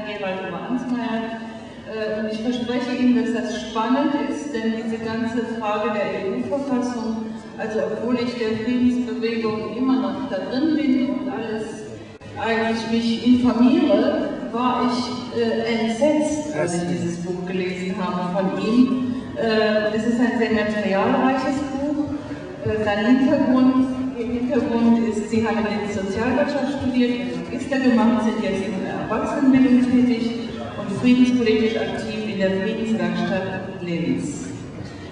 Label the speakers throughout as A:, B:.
A: Herrn Gerald Oberansmeyer. Und ich verspreche Ihnen, dass das spannend ist, denn diese ganze Frage der EU-Verfassung, also obwohl ich der Friedensbewegung immer noch da drin bin und alles eigentlich mich informiere, war ich entsetzt, als ich dieses Buch gelesen habe von ihm. Es ist ein sehr materialreiches Buch. Sein Hintergrund ist, Sie haben jetzt Sozialwirtschaft studiert, Magister gemacht, sind jetzt in der Erwachsenenbildung tätig und friedenspolitisch aktiv in der Friedenswerkstatt Linz.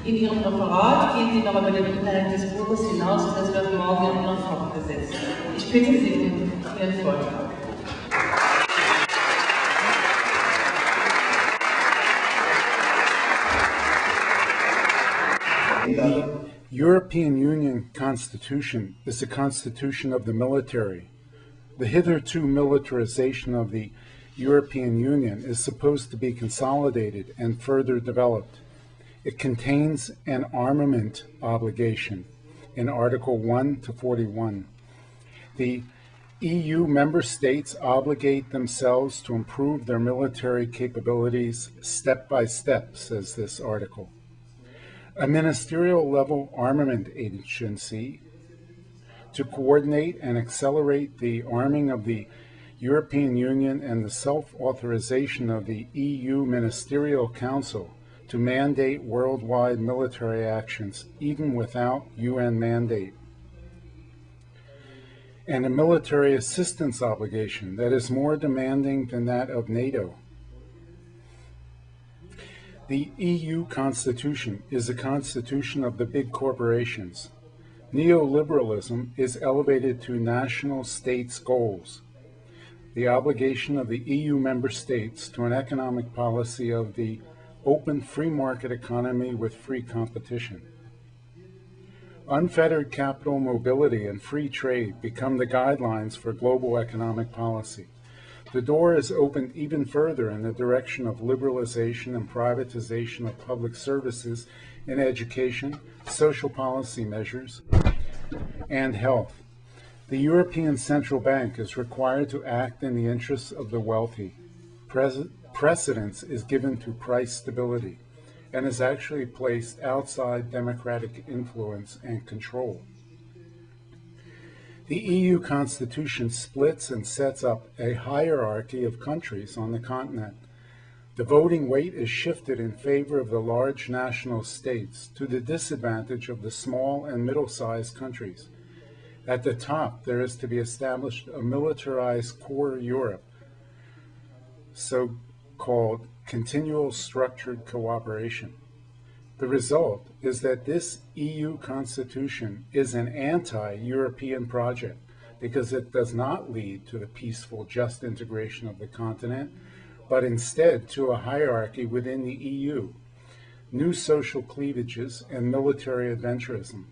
A: In Ihrem Referat gehen Sie noch über den Inhalt des Buches hinaus und das wird morgen noch fortgesetzt. Ich bitte Sie um Ihren Vortrag.
B: The European Union Constitution is the constitution of the military. The hitherto militarization of the European Union is supposed to be consolidated and further developed. It contains an armament obligation in Article 1 to 41. The EU member states obligate themselves to improve their military capabilities step by step, says this article. A ministerial-level armament agency to coordinate and accelerate the arming of the European Union and the self-authorization of the EU Ministerial Council to mandate worldwide military actions, even without UN mandate. And a military assistance obligation that is more demanding than that of NATO. The EU Constitution is the constitution of the big corporations. Neoliberalism is elevated to national states' goals. The obligation of the EU member states to an economic policy of the open free market economy with free competition. Unfettered capital mobility and free trade become the guidelines for global economic policy. The door is opened even further in the direction of liberalization and privatization of public services in education, social policy measures, and health. The European Central Bank is required to act in the interests of the wealthy. Precedence is given to price stability and is actually placed outside democratic influence and control. The EU Constitution splits and sets up a hierarchy of countries on the continent. The voting weight is shifted in favor of the large national states to the disadvantage of the small and middle-sized countries. At the top, there is to be established a militarized core Europe, so-called continual structured cooperation. The result is that this EU Constitution is an anti-European project because it does not lead to the peaceful, just integration of the continent, but instead to a hierarchy within the EU, new social cleavages, and military adventurism.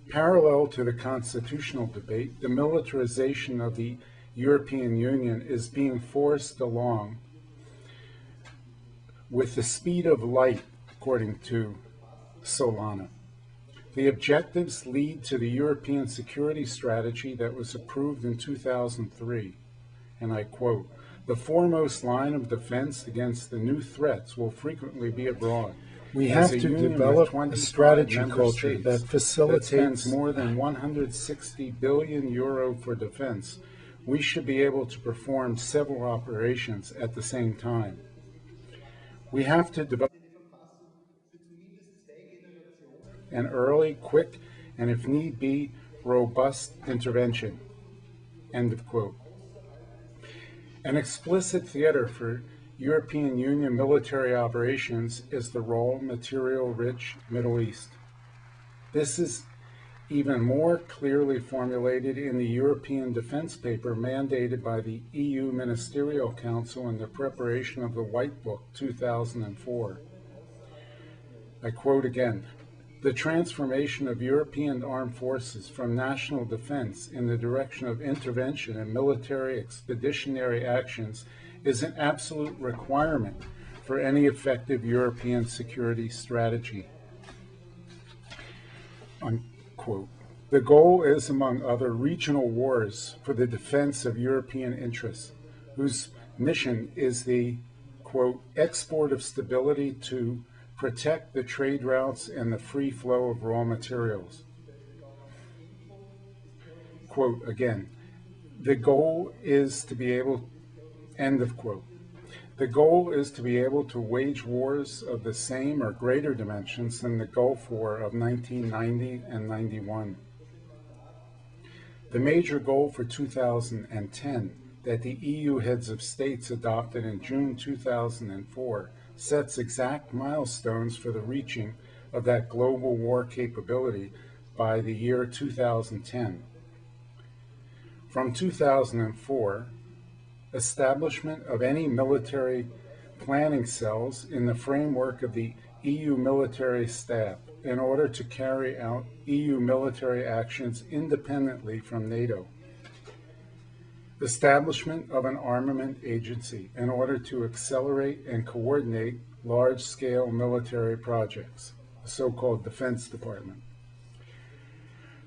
B: Parallel to the constitutional debate, the militarization of the European Union is being forced along with the speed of light, according to Solana. The objectives lead to the European security strategy that was approved in 2003, and I quote, "The foremost line of defense against the new threats will frequently be abroad." We have to develop a strategy culture that facilitates more than 160 billion euro for defense. We should be able to perform several operations at the same time. We have to develop an early, quick, and if need be, robust intervention. End of quote. An explicit theater for European Union military operations is the raw, material-rich Middle East. This is even more clearly formulated in the European Defense Paper mandated by the EU Ministerial Council in the preparation of the White Book 2004. I quote again, "The transformation of European armed forces from national defense in the direction of intervention and military expeditionary actions is an absolute requirement for any effective European security strategy." Unquote. The goal is, among other, regional wars for the defense of European interests, whose mission is the, quote, export of stability to protect the trade routes and the free flow of raw materials. Quote again, the goal is to be able, end of quote. The goal is to be able to wage wars of the same or greater dimensions than the Gulf War of 1990 and 91. The major goal for 2010 that the EU heads of states adopted in June 2004 sets exact milestones for the reaching of that global war capability by the year 2010. From 2004, establishment of any military planning cells in the framework of the EU military staff in order to carry out EU military actions independently from NATO. Establishment of an armament agency in order to accelerate and coordinate large-scale military projects, the so-called Defense Department.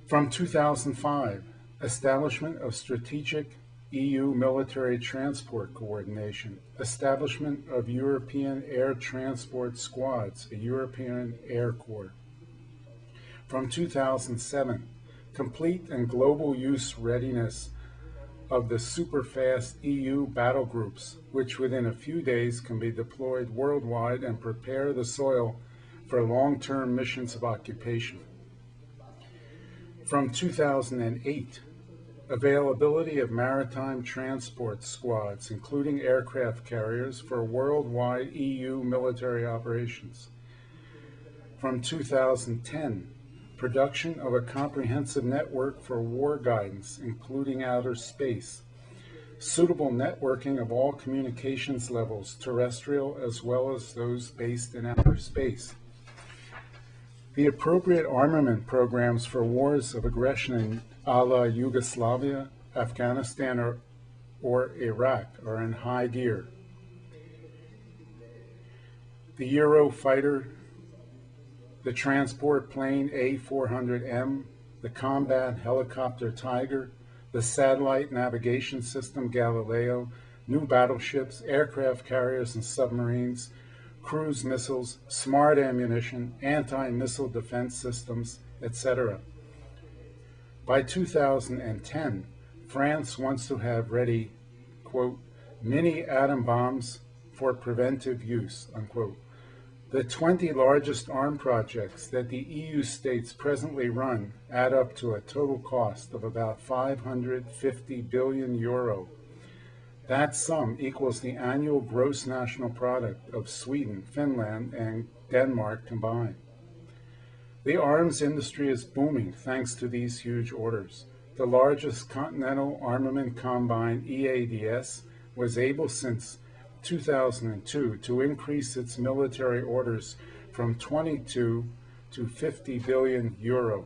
B: From 2005, establishment of strategic EU military transport coordination, establishment of European air transport squads, a European Air Corps. From 2007, complete and global use readiness of the super-fast EU battle groups, which within a few days can be deployed worldwide and prepare the soil for long-term missions of occupation. From 2008, availability of maritime transport squads, including aircraft carriers, for worldwide EU military operations. From 2010, production of a comprehensive network for war guidance, including outer space, suitable networking of all communications levels, terrestrial as well as those based in outer space. The appropriate armament programs for wars of aggression a la Yugoslavia, Afghanistan, or Iraq are in high gear. The Eurofighter, the transport plane A400M, the combat helicopter Tiger, the satellite navigation system Galileo, new battleships, aircraft carriers and submarines, cruise missiles, smart ammunition, anti-missile defense systems, etc. By 2010, France wants to have ready, quote, mini atom bombs for preventive use, unquote. The 20 largest arms projects that the EU states presently run add up to a total cost of about 550 billion euro. That sum equals the annual gross national product of Sweden, Finland, and Denmark combined. The arms industry is booming thanks to these huge orders. The largest continental armament combine, EADS, was able since 2002 to increase its military orders from 22 to 50 billion euro.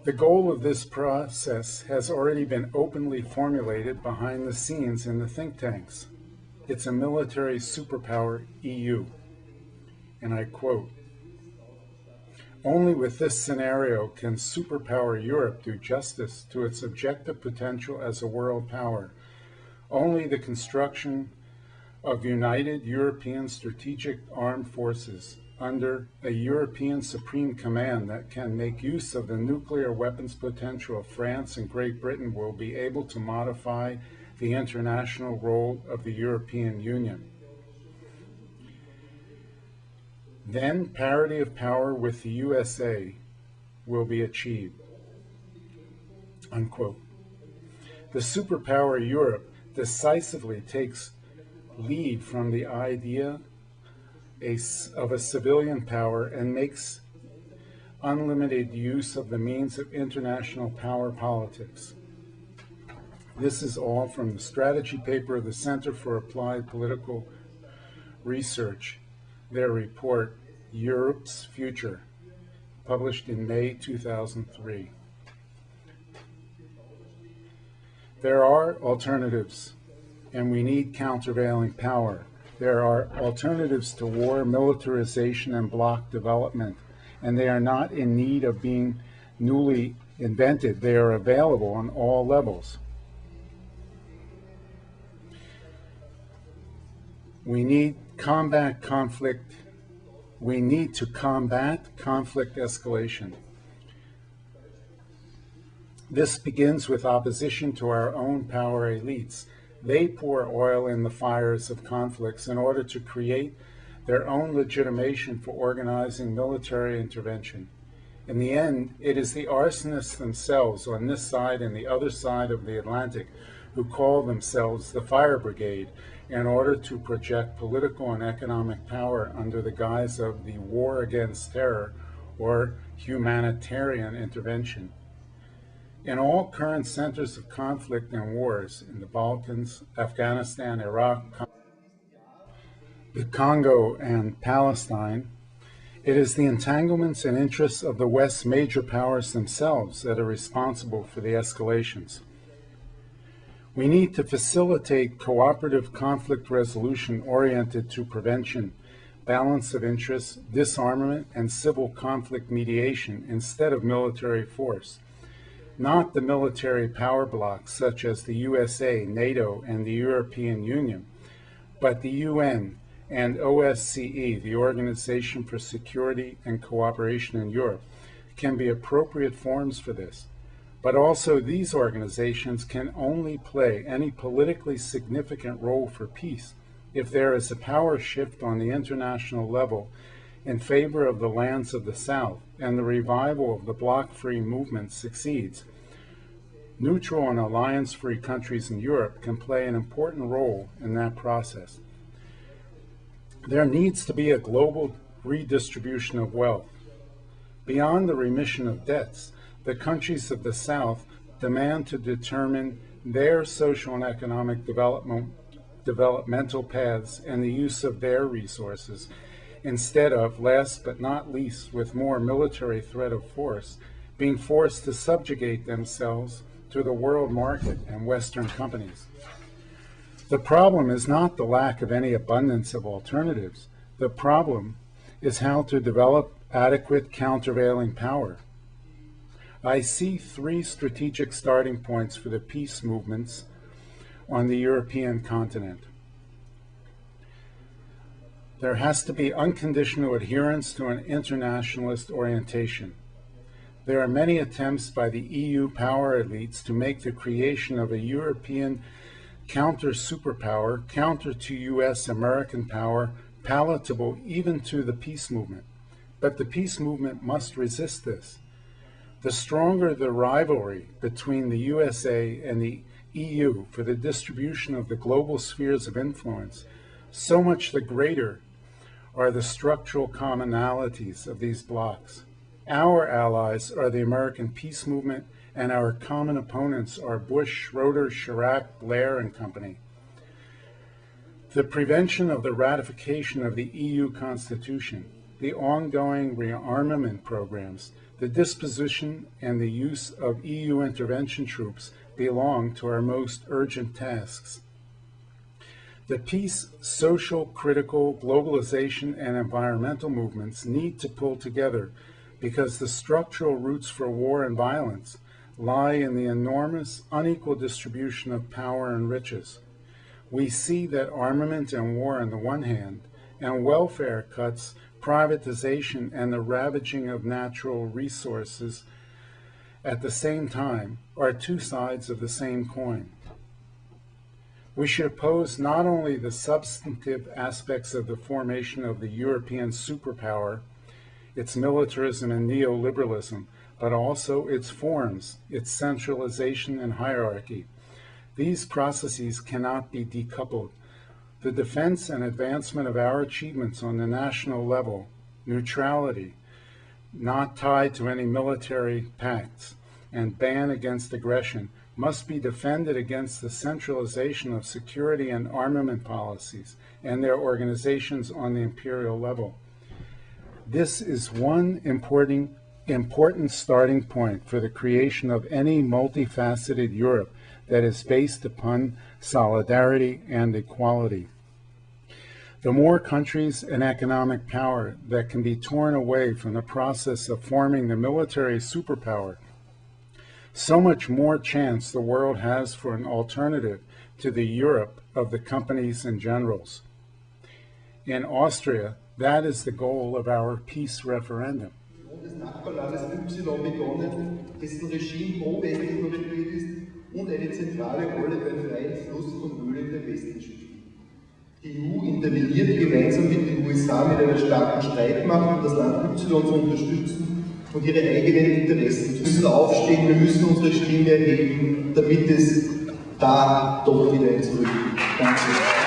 B: The goal of this process has already been openly formulated behind the scenes in the think tanks. It's a military superpower EU. And I quote, only with this scenario can superpower Europe do justice to its objective potential as a world power. Only the construction of united European strategic armed forces under a European Supreme Command that can make use of the nuclear weapons potential of France and Great Britain will be able to modify the international role of the European Union. Then parity of power with the USA will be achieved, unquote. The superpower Europe decisively takes lead from the idea of a civilian power and makes unlimited use of the means of international power politics. This is all from the strategy paper of the Center for Applied Political Research, their report, Europe's Future, published in May 2003. There are alternatives, and we need countervailing power. There are alternatives to war, militarization, and bloc development, and they are not in need of being newly invented. They are available on all levels. We need to combat conflict escalation. This begins with opposition to our own power elites. They pour oil in the fires of conflicts in order to create their own legitimation for organizing military intervention. In the end, it is the arsonists themselves on this side and the other side of the Atlantic who call themselves the Fire Brigade in order to project political and economic power under the guise of the war against terror or humanitarian intervention. In all current centers of conflict and wars, in the Balkans, Afghanistan, Iraq, the Congo, and Palestine, it is the entanglements and interests of the West's major powers themselves that are responsible for the escalations. We need to facilitate cooperative conflict resolution oriented to prevention, balance of interests, disarmament, and civil conflict mediation instead of military force. Not the military power blocs such as the USA, NATO, and the European Union, but the UN and OSCE, the Organization for Security and Cooperation in Europe, can be appropriate forms for this. But also these organizations can only play any politically significant role for peace if there is a power shift on the international level in favor of the lands of the South and the revival of the bloc-free movement succeeds. Neutral and alliance-free countries in Europe can play an important role in that process. There needs to be a global redistribution of wealth. Beyond the remission of debts, the countries of the South demand to determine their social and economic developmental paths and the use of their resources, instead of, last but not least, with more military threat of force, being forced to subjugate themselves to the world market and Western companies. The problem is not the lack of any abundance of alternatives. The problem is how to develop adequate countervailing power. I see three strategic starting points for the peace movements on the European continent. There has to be unconditional adherence to an internationalist orientation. There are many attempts by the EU power elites to make the creation of a European counter-superpower, counter to US American power, palatable even to the peace movement. But the peace movement must resist this. The stronger the rivalry between the USA and the EU for the distribution of the global spheres of influence, so much the greater are the structural commonalities of these blocs. Our allies are the American peace movement, and our common opponents are Bush, Schroeder, Chirac, Blair, and company. The prevention of the ratification of the EU Constitution, the ongoing rearmament programs, the disposition and the use of EU intervention troops belong to our most urgent tasks. The peace, social, critical, globalization, and environmental movements need to pull together because the structural roots for war and violence lie in the enormous, unequal distribution of power and riches. We see that armament and war on the one hand, and welfare cuts, privatization, and the ravaging of natural resources at the same time are two sides of the same coin. We should oppose not only the substantive aspects of the formation of the European superpower, its militarism and neoliberalism, but also its forms, its centralization and hierarchy. These processes cannot be decoupled. The defense and advancement of our achievements on the national level, neutrality, not tied to any military pacts, and ban against aggression, must be defended against the centralization of security and armament policies and their organizations on the imperial level. This is one important starting point for the creation of any multifaceted Europe that is based upon solidarity and equality. The more countries and economic power that can be torn away from the process of forming the military superpower, so much more chance the world has for an alternative to the Europe of the companies and generals. In Austria, that is the goal of our peace referendum.
C: Des Nachbarlandes Y begonnen, dessen Regime pro-westlich orientiert ist und eine zentrale Rolle beim freien Fluss von Öl in den Westen spielt. Die EU interveniert gemeinsam mit den USA mit einer starken Streitmacht, um das Land Y zu unterstützen und ihre eigenen Interessen. Wir müssen aufstehen, wir müssen unsere Stimme erheben, damit es da doch wieder ein Zurück gibt. Danke.